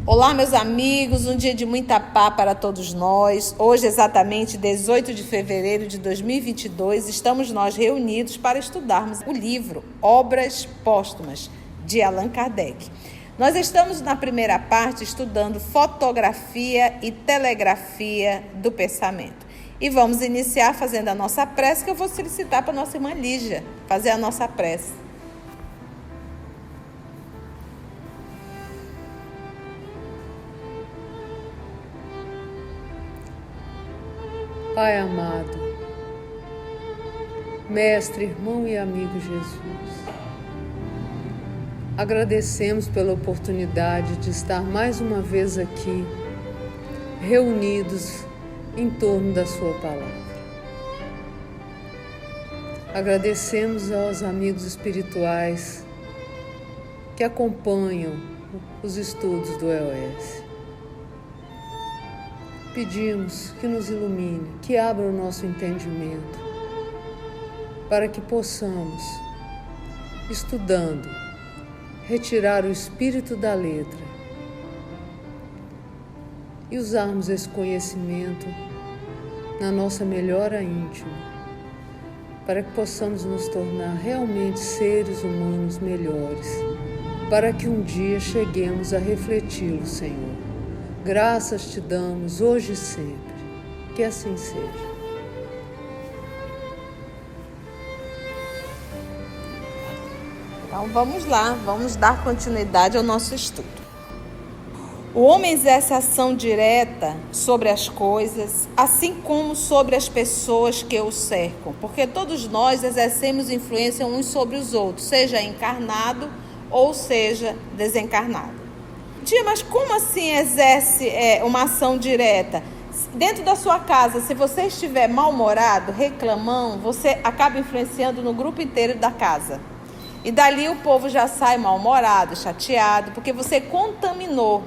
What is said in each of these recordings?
Olá, meus amigos, um dia de muita paz para todos nós. Hoje, exatamente 18 de fevereiro de 2022, estamos nós reunidos para estudarmos o livro Obras Póstumas, de Allan Kardec. Nós estamos na primeira parte estudando fotografia e telegrafia do pensamento. E vamos iniciar fazendo a nossa prece, que eu vou solicitar para a nossa irmã Lígia fazer a nossa prece. Pai amado, mestre, irmão e amigo Jesus, agradecemos pela oportunidade de estar mais uma vez aqui, reunidos em torno da sua palavra. Agradecemos aos amigos espirituais que acompanham os estudos do EOS. Pedimos que nos ilumine, que abra o nosso entendimento, para que possamos, estudando, retirar o espírito da letra e usarmos esse conhecimento na nossa melhora íntima, para que possamos nos tornar realmente seres humanos melhores, para que um dia cheguemos a refleti-lo, Senhor. Graças te damos hoje e sempre, que assim seja. Então vamos lá, vamos dar continuidade ao nosso estudo. O homem exerce ação direta sobre as coisas, assim como sobre as pessoas que o cercam, porque todos nós exercemos influência uns sobre os outros, seja encarnado ou seja desencarnado. Tia, mas como assim exerce uma ação direta? Dentro da sua casa, se você estiver mal-humorado, reclamão, você acaba influenciando no grupo inteiro da casa. E dali o povo já sai mal-humorado, chateado, porque você contaminou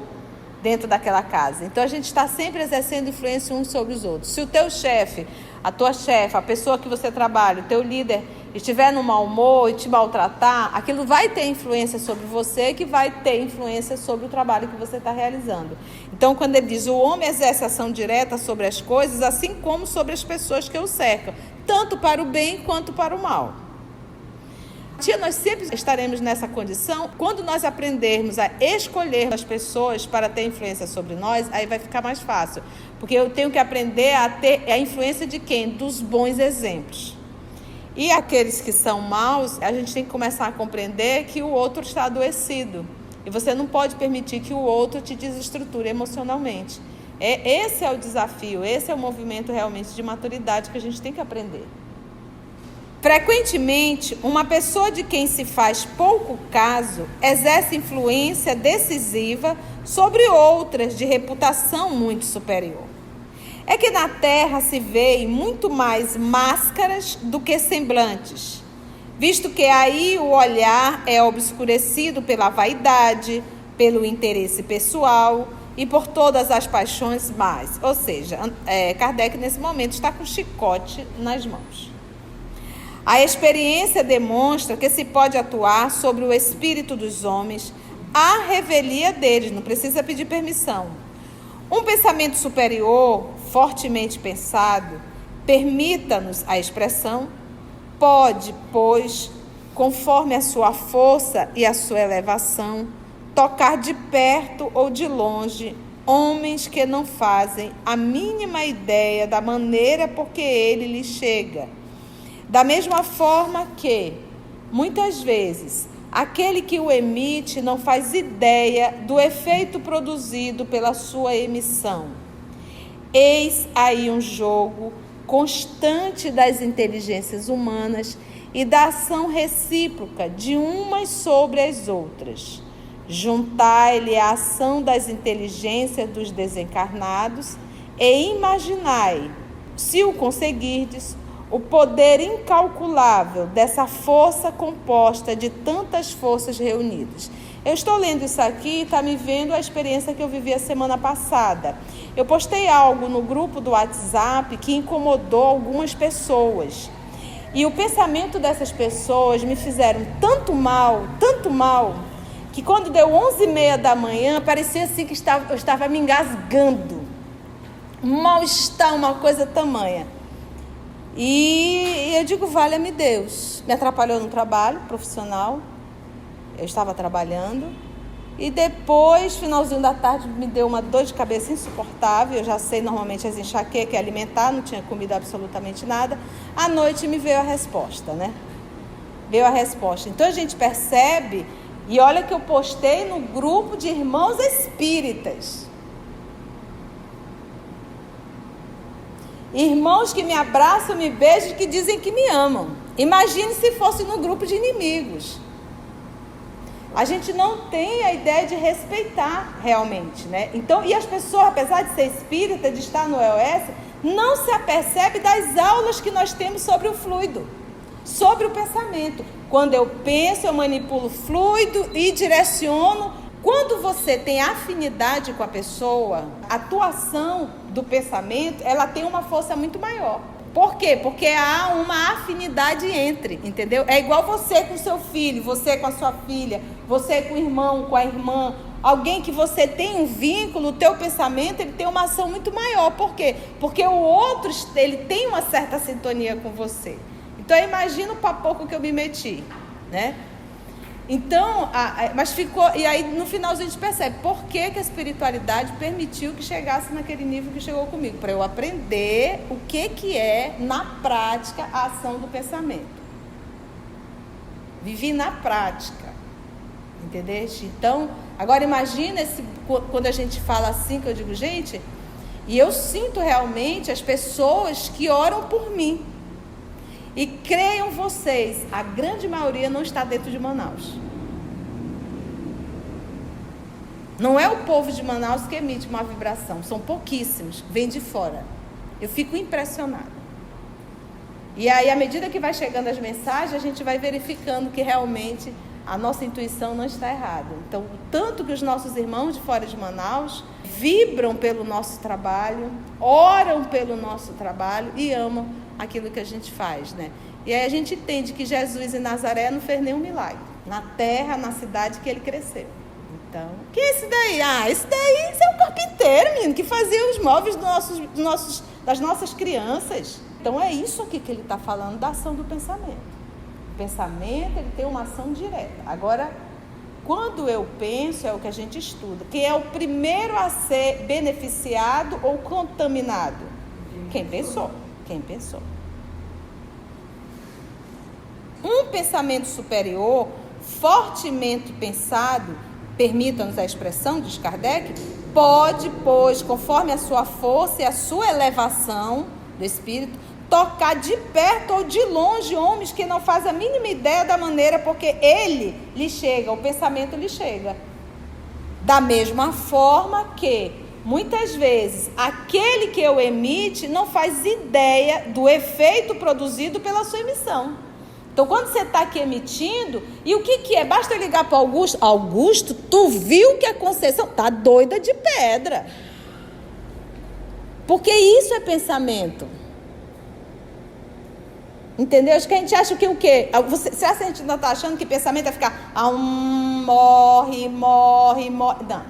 dentro daquela casa. Então a gente está sempre exercendo influência uns sobre os outros. Se o teu chefe, a tua chefe, a pessoa que você trabalha, o teu líder estiver no mau humor e te maltratar, aquilo vai ter influência sobre você, que vai ter influência sobre o trabalho que você está realizando. Então, quando ele diz, o homem exerce ação direta sobre as coisas, assim como sobre as pessoas que o cercam, tanto para o bem quanto para o mal. Tia, nós sempre estaremos nessa condição. Quando nós aprendermos a escolher as pessoas para ter influência sobre nós, aí vai ficar mais fácil. Porque eu tenho que aprender a ter a influência de quem? Dos bons exemplos. E aqueles que são maus, a gente tem que começar a compreender que o outro está adoecido. E você não pode permitir que o outro te desestruture emocionalmente. Esse é o desafio, esse é o movimento realmente de maturidade que a gente tem que aprender. Frequentemente, uma pessoa de quem se faz pouco caso exerce influência decisiva sobre outras de reputação muito superior. É que na Terra se vê muito mais máscaras do que semblantes, visto que aí o olhar é obscurecido pela vaidade, pelo interesse pessoal e por todas as paixões más. Ou seja, Kardec nesse momento está com chicote nas mãos. A experiência demonstra que se pode atuar sobre o espírito dos homens à revelia deles, não precisa pedir permissão. Um pensamento superior, fortemente pensado, permita-nos a expressão, pode, pois, conforme a sua força e a sua elevação, tocar de perto ou de longe homens que não fazem a mínima ideia da maneira por que ele lhes chega. Da mesma forma que, muitas vezes, aquele que o emite não faz ideia do efeito produzido pela sua emissão. Eis aí um jogo constante das inteligências humanas e da ação recíproca de umas sobre as outras. Juntai-lhe a ação das inteligências dos desencarnados e imaginai, se o conseguirdes, o poder incalculável dessa força composta de tantas forças reunidas. Eu estou lendo isso aqui e está me vendo a experiência que eu vivi a semana passada. Eu postei algo no grupo do WhatsApp que incomodou algumas pessoas. E o pensamento dessas pessoas me fizeram tanto mal, que quando deu 11h30 da manhã, parecia assim que eu estava me engasgando. Um mal-estar, uma coisa tamanha. E eu digo, valha-me Deus. Me atrapalhou no trabalho profissional. Eu estava trabalhando. E depois, finalzinho da tarde, me deu uma dor de cabeça insuportável. Eu já sei, normalmente, as enxaquecas, alimentar, não tinha comido absolutamente nada. À noite me veio a resposta, né? Veio a resposta. Então, a gente percebe, e olha que eu postei no grupo de irmãos espíritas. Irmãos que me abraçam, me beijam, que dizem que me amam. Imagine se fosse no grupo de inimigos. A gente não tem a ideia de respeitar realmente, né? Então, e as pessoas, apesar de ser espírita, de estar no EOS, não se apercebe das aulas que nós temos sobre o fluido, sobre o pensamento. Quando eu penso, eu manipulo o fluido e direciono. Quando você tem afinidade com a pessoa, a atuação do pensamento, ela tem uma força muito maior. Por quê? Porque há uma afinidade entre, entendeu? É igual você com o seu filho, você com a sua filha, você com o irmão, com a irmã. Alguém que você tem um vínculo, o teu pensamento, ele tem uma ação muito maior. Por quê? Porque o outro, ele tem uma certa sintonia com você. Então, imagina o papoco que eu me meti, né? Então, mas ficou, e aí no final a gente percebe por que a espiritualidade permitiu que chegasse naquele nível que chegou comigo, para eu aprender o que é, na prática, a ação do pensamento. Vivi na prática, entendeste? Então, agora imagina quando a gente fala assim, que eu digo, gente, e eu sinto realmente as pessoas que oram por mim. E creiam vocês, a grande maioria não está dentro de Manaus. Não é o povo de Manaus que emite uma vibração, são pouquíssimos, vem de fora. Eu fico impressionada. E aí, à medida que vai chegando as mensagens, a gente vai verificando que realmente a nossa intuição não está errada. Então, o tanto que os nossos irmãos de fora de Manaus vibram pelo nosso trabalho, oram pelo nosso trabalho e amam aquilo que a gente faz, né? E aí a gente entende que Jesus em Nazaré não fez nenhum milagre. Na terra, na cidade que ele cresceu. Então, quem é esse daí? Esse é o carpinteiro, menino, que fazia os móveis das nossas crianças. Então, é isso aqui que ele está falando da ação do pensamento. O pensamento, ele tem uma ação direta. Agora, quando eu penso, é o que a gente estuda. Quem é o primeiro a ser beneficiado ou contaminado? Quem pensou. Um pensamento superior, fortemente pensado, permita-nos a expressão, diz Kardec, pode, pois, conforme a sua força e a sua elevação do espírito, tocar de perto ou de longe homens que não fazem a mínima ideia da maneira, porque ele lhe chega, o pensamento lhe chega. Da mesma forma que muitas vezes, aquele que eu emite não faz ideia do efeito produzido pela sua emissão. Então, quando você está aqui emitindo, e o que é? Basta eu ligar para o Augusto. Augusto, tu viu que a Conceição está doida de pedra. Porque isso é pensamento. Entendeu? Acho que a gente acha que o quê? Será que a gente não está achando que pensamento é ficar morre. Não.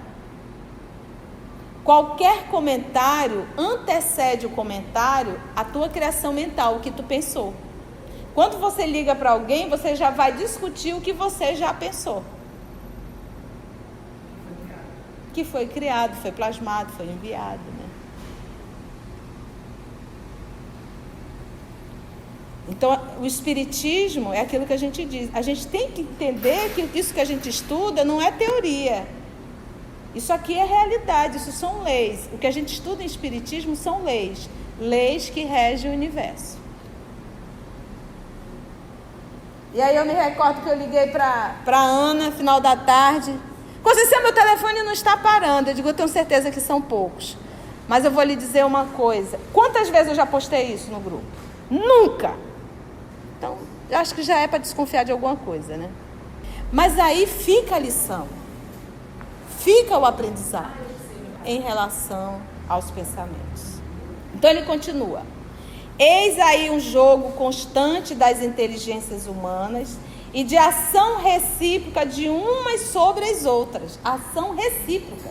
Qualquer comentário antecede o comentário a tua criação mental, o que tu pensou. Quando você liga para alguém, você já vai discutir o que você já pensou. Que foi criado, foi plasmado, foi enviado, né? Então, o espiritismo é aquilo que a gente diz. A gente tem que entender que isso que a gente estuda não é teoria. Isso aqui é realidade, isso são leis. O que a gente estuda em espiritismo são leis. Leis que regem o universo. E aí eu me recordo que eu liguei para Ana, final da tarde. Conceição, meu telefone não está parando. Eu digo, eu tenho certeza que são poucos. Mas eu vou lhe dizer uma coisa. Quantas vezes eu já postei isso no grupo? Nunca. Então, eu acho que já é para desconfiar de alguma coisa, né? Mas aí fica a lição. fica o aprendizado em relação aos pensamentos. Então ele continua. Eis aí um jogo constante das inteligências humanas e de ação recíproca de umas sobre as outras. Ação recíproca.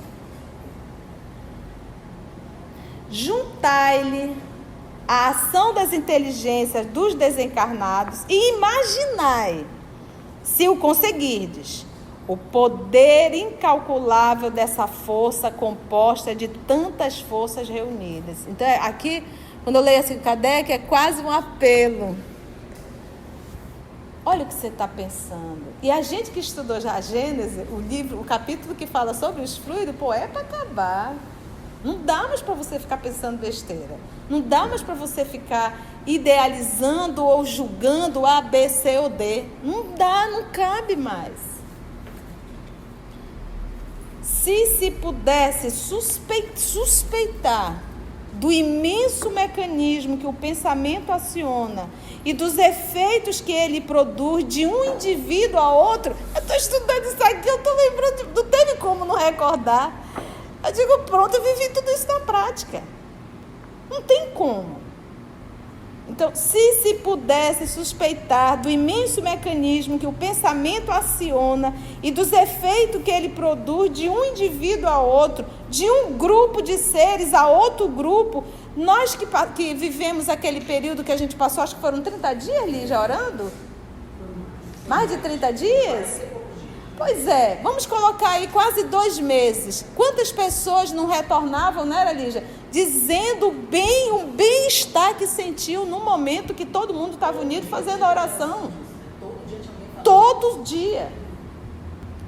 Juntai-lhe a ação das inteligências dos desencarnados e imaginai, se o conseguirdes, o poder incalculável dessa força composta de tantas forças reunidas. Então, aqui, quando eu leio assim, Kardec, é quase um apelo. Olha o que você está pensando. E a gente que estudou já a Gênesis, o livro, o capítulo que fala sobre os fluidos, é para acabar. Não dá mais para você ficar pensando besteira. Não dá mais para você ficar idealizando ou julgando A, B, C ou D. Não dá, não cabe mais. Se pudesse suspeitar do imenso mecanismo que o pensamento aciona e dos efeitos que ele produz de um indivíduo a outro, eu estou estudando isso aqui, eu estou lembrando, não teve como não recordar. Eu digo, pronto, eu vivi tudo isso na prática. Não tem como. Então, se pudesse suspeitar do imenso mecanismo que o pensamento aciona e dos efeitos que ele produz de um indivíduo a outro, de um grupo de seres a outro grupo, nós que vivemos aquele período que a gente passou, acho que foram 30 dias, Lígia, orando? Mais de 30 dias? Pois é, vamos colocar aí quase 2 meses. Quantas pessoas não retornavam, não era, Lígia? Dizendo bem o bem-estar que sentiu no momento que todo mundo estava unido fazendo a oração. Todo dia.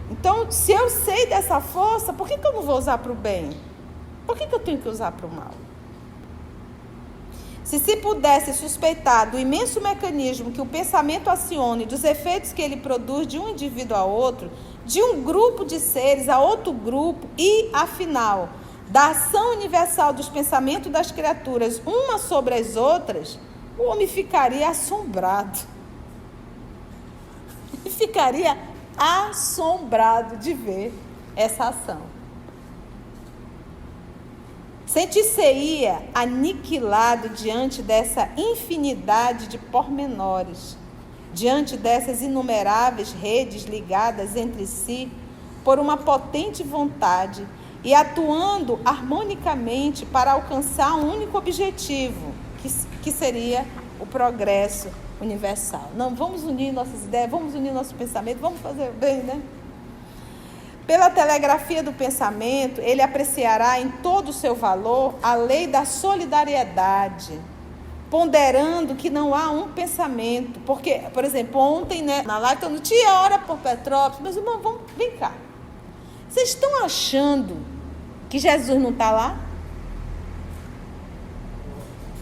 Então, se eu sei dessa força, por que eu não vou usar para o bem? Por que eu tenho que usar para o mal? Se pudesse suspeitar do imenso mecanismo que o pensamento aciona e dos efeitos que ele produz de um indivíduo a outro, de um grupo de seres a outro grupo e, afinal, da ação universal dos pensamentos das criaturas umas sobre as outras, o homem ficaria assombrado. Ele ficaria assombrado de ver essa ação. Sentir-se-ia aniquilado diante dessa infinidade de pormenores, diante dessas inumeráveis redes ligadas entre si por uma potente vontade e atuando harmonicamente para alcançar um único objetivo, que seria o progresso universal. Não, vamos unir nossas ideias, vamos unir nosso pensamento, vamos fazer bem, né? Pela telegrafia do pensamento, ele apreciará em todo o seu valor a lei da solidariedade, ponderando que não há um pensamento. Porque, por exemplo, ontem, né, na live, eu não tinha hora por Petrópolis, mas, irmão, vem cá. Vocês estão achando que Jesus não está lá?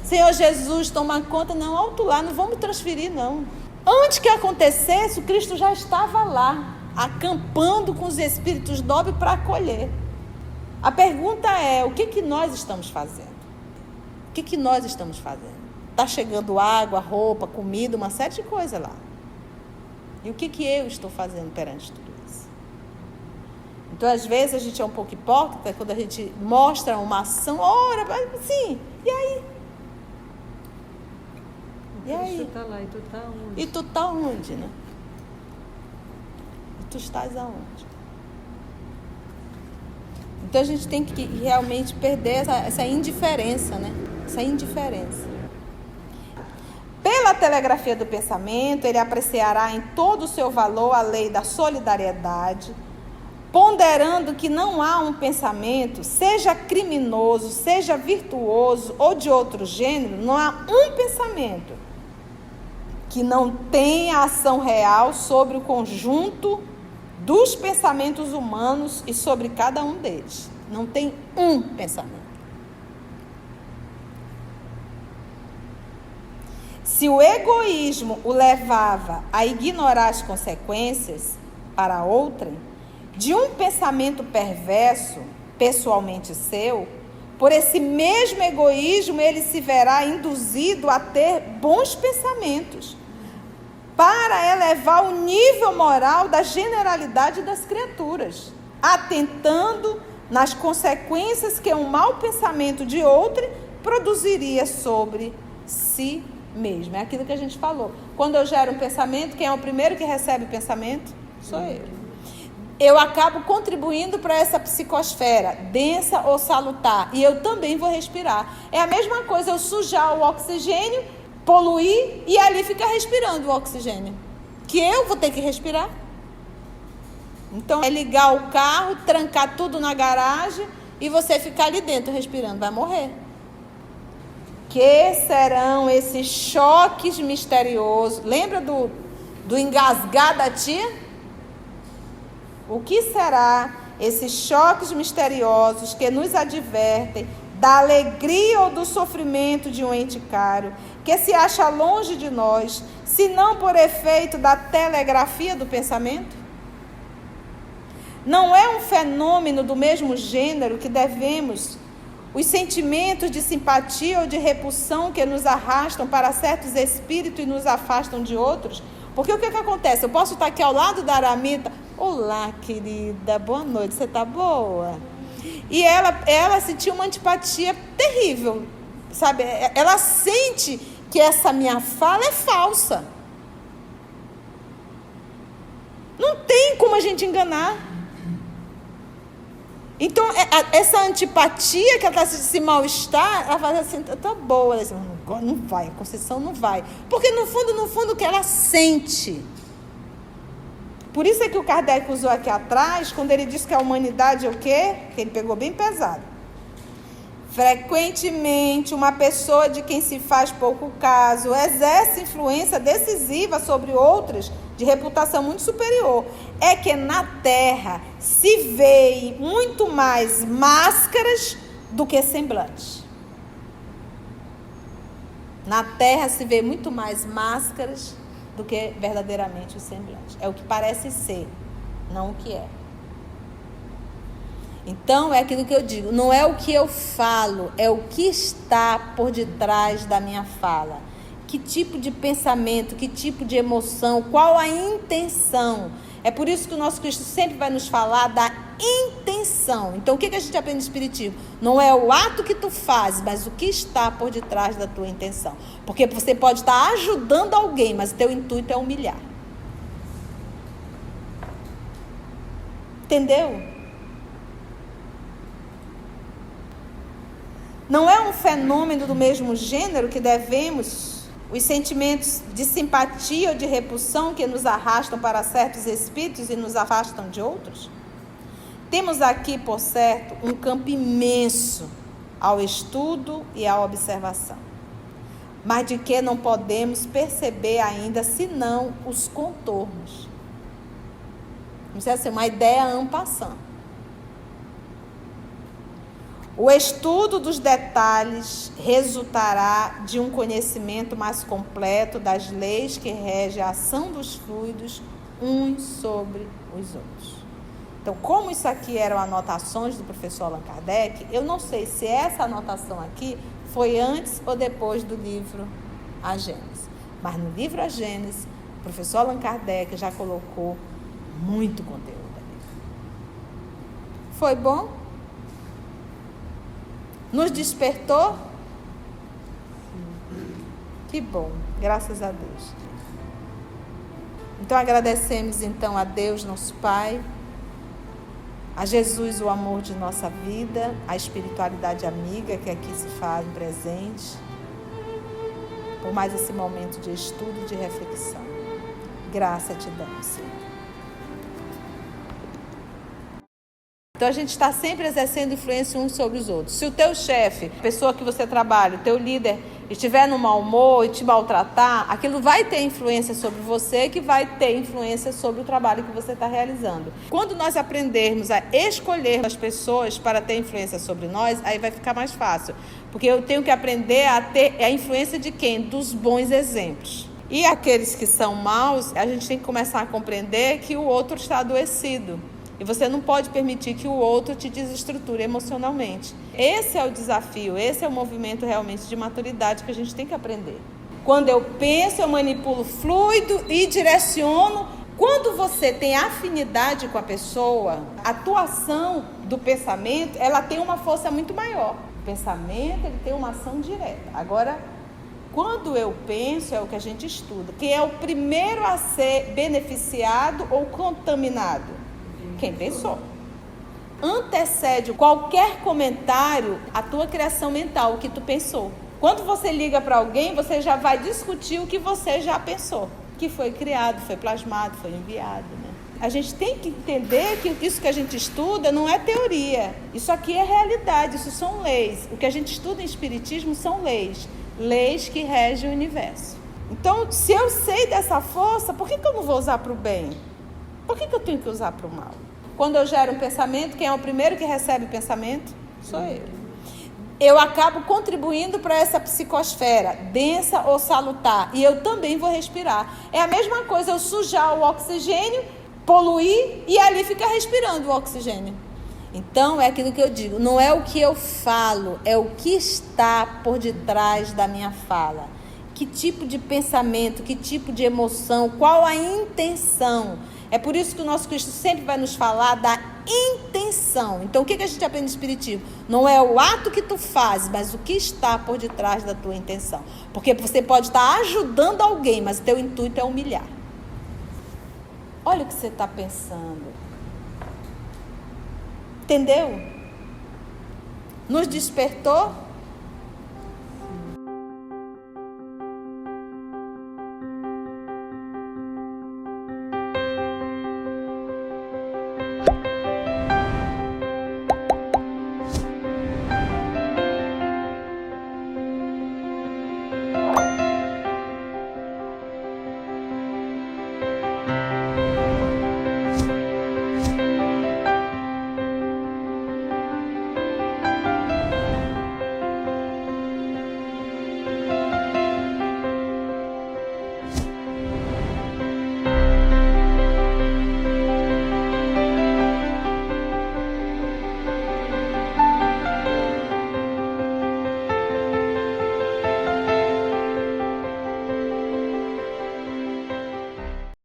Senhor Jesus, toma conta, não, alto lá, não vamos transferir, não. Antes que acontecesse, o Cristo já estava lá, acampando com os espíritos nobres para acolher. A pergunta é, o que nós estamos fazendo? O que nós estamos fazendo? Está chegando água, roupa, comida, uma série de coisas lá. E o que eu estou fazendo perante tudo isso? Então, às vezes, a gente é um pouco hipócrita quando a gente mostra uma ação, ora, sim, e aí? E aí? Tu está lá, e tu está onde? E tu está onde, né? Tu estás aonde? Então a gente tem que realmente perder essa indiferença, né? Essa indiferença. Pela telegrafia do pensamento, ele apreciará em todo o seu valor a lei da solidariedade, ponderando que não há um pensamento, seja criminoso, seja virtuoso ou de outro gênero, não há um pensamento que não tenha ação real sobre o conjunto dos pensamentos humanos e sobre cada um deles. Não tem um pensamento. Se o egoísmo o levava a ignorar as consequências para outrem, de um pensamento perverso, pessoalmente seu, por esse mesmo egoísmo ele se verá induzido a ter bons pensamentos, para elevar o nível moral da generalidade das criaturas. atentando nas consequências que um mau pensamento de outrem produziria sobre si mesmo. É aquilo que a gente falou. Quando eu gero um pensamento, quem é o primeiro que recebe o pensamento? Sou eu. Eu acabo contribuindo para essa psicosfera, densa ou salutar, e eu também vou respirar. É a mesma coisa eu sujar o oxigênio, poluir e ali ficar respirando o oxigênio, que eu vou ter que respirar. Então é ligar o carro, trancar tudo na garagem e você ficar ali dentro respirando, vai morrer. Que serão esses choques misteriosos? Lembra do engasgar da tia? O que será esses choques misteriosos que nos advertem da alegria ou do sofrimento de um ente caro, que se acha longe de nós, se não por efeito da telegrafia do pensamento? Não é um fenômeno do mesmo gênero que devemos os sentimentos de simpatia ou de repulsão que nos arrastam para certos espíritos e nos afastam de outros? Porque o que acontece? Eu posso estar aqui ao lado da Aramita. Olá, querida, boa noite, você está boa? E ela sentiu uma antipatia terrível, sabe? Ela sente que essa minha fala é falsa. Não tem como a gente enganar. Então, essa antipatia que ela está, esse mal-estar, ela fala assim, tá boa. Ela diz, não vai, a Conceição não vai. Porque no fundo, o que ela sente. Por isso é que o Kardec usou aqui atrás, quando ele disse que a humanidade é o quê? Que ele pegou bem pesado. Frequentemente, uma pessoa de quem se faz pouco caso exerce influência decisiva sobre outras de reputação muito superior. É que na Terra se vê muito mais máscaras do que semblantes. Na Terra se vê muito mais máscaras do que verdadeiramente os semblantes. É o que parece ser, não o que é. Então, é aquilo que eu digo, não é o que eu falo, é o que está por detrás da minha fala. Que tipo de pensamento, que tipo de emoção, qual a intenção. É por isso que o nosso Cristo sempre vai nos falar da intenção. Então, o que a gente aprende no Espiritismo? Não é o ato que tu fazes, mas o que está por detrás da tua intenção. Porque você pode estar ajudando alguém, mas o teu intuito é humilhar. Entendeu? Não é um fenômeno do mesmo gênero que devemos os sentimentos de simpatia ou de repulsão que nos arrastam para certos espíritos e nos afastam de outros? Temos aqui, por certo, um campo imenso ao estudo e à observação, mas de que não podemos perceber ainda senão os contornos. Não precisa ser uma ideia en passant. O estudo dos detalhes resultará de um conhecimento mais completo das leis que regem a ação dos fluidos uns sobre os outros. Então, como isso aqui eram anotações do professor Allan Kardec, eu não sei se essa anotação aqui foi antes ou depois do livro A Gênese. Mas no livro A Gênese, o professor Allan Kardec já colocou muito conteúdo ali. Foi bom? Nos despertou? Que bom, graças a Deus. Então agradecemos então a Deus, nosso Pai, a Jesus, o amor de nossa vida, a espiritualidade amiga que aqui se faz presente, por mais esse momento de estudo e de reflexão. Graça te damos, Senhor. Então, a gente está sempre exercendo influência uns sobre os outros. Se o teu chefe, a pessoa que você trabalha, o teu líder, estiver no mau humor e te maltratar, aquilo vai ter influência sobre você, que vai ter influência sobre o trabalho que você está realizando. Quando nós aprendermos a escolher as pessoas para ter influência sobre nós, aí vai ficar mais fácil. Porque eu tenho que aprender a ter a influência de quem? Dos bons exemplos. E aqueles que são maus, a gente tem que começar a compreender que o outro está adoecido. E você não pode permitir que o outro te desestruture emocionalmente. Esse é o desafio, esse é o movimento realmente de maturidade que a gente tem que aprender. Quando eu penso, eu manipulo fluido e direciono Quando você tem afinidade com a pessoa, a atuação do pensamento, ela tem uma força muito maior. O pensamento, ele tem uma ação direta. Agora, quando eu penso, é o que a gente estuda. Quem é o primeiro a ser beneficiado ou contaminado? Quem pensou. Antecede qualquer comentário a tua criação mental, o que tu pensou. Quando você liga para alguém, você já vai discutir o que você já pensou, que foi criado, foi plasmado, foi enviado, né? A gente tem que entender que isso que a gente estuda não é teoria. Isso aqui é realidade, isso são leis. O que a gente estuda em espiritismo são leis. Leis que regem o universo. Então, se eu sei dessa força, por que eu não vou usar para o bem? Por que eu tenho que usar para o mal? Quando eu gero um pensamento, quem é o primeiro que recebe o pensamento? Sou eu. Eu acabo contribuindo para essa psicosfera, densa ou salutar, e eu também vou respirar. É a mesma coisa eu sujar o oxigênio, poluir e ali ficar respirando o oxigênio. Então, é aquilo que eu digo, não é o que eu falo, é o que está por detrás da minha fala. Que tipo de pensamento, que tipo de emoção, qual a intenção. É por isso que o nosso Cristo sempre vai nos falar da intenção. Então, o que a gente aprende no Espiritismo? Não é o ato que tu fazes, mas o que está por detrás da tua intenção. Porque você pode estar ajudando alguém, mas o teu intuito é humilhar. Olha o que você está pensando. Entendeu? Nos despertou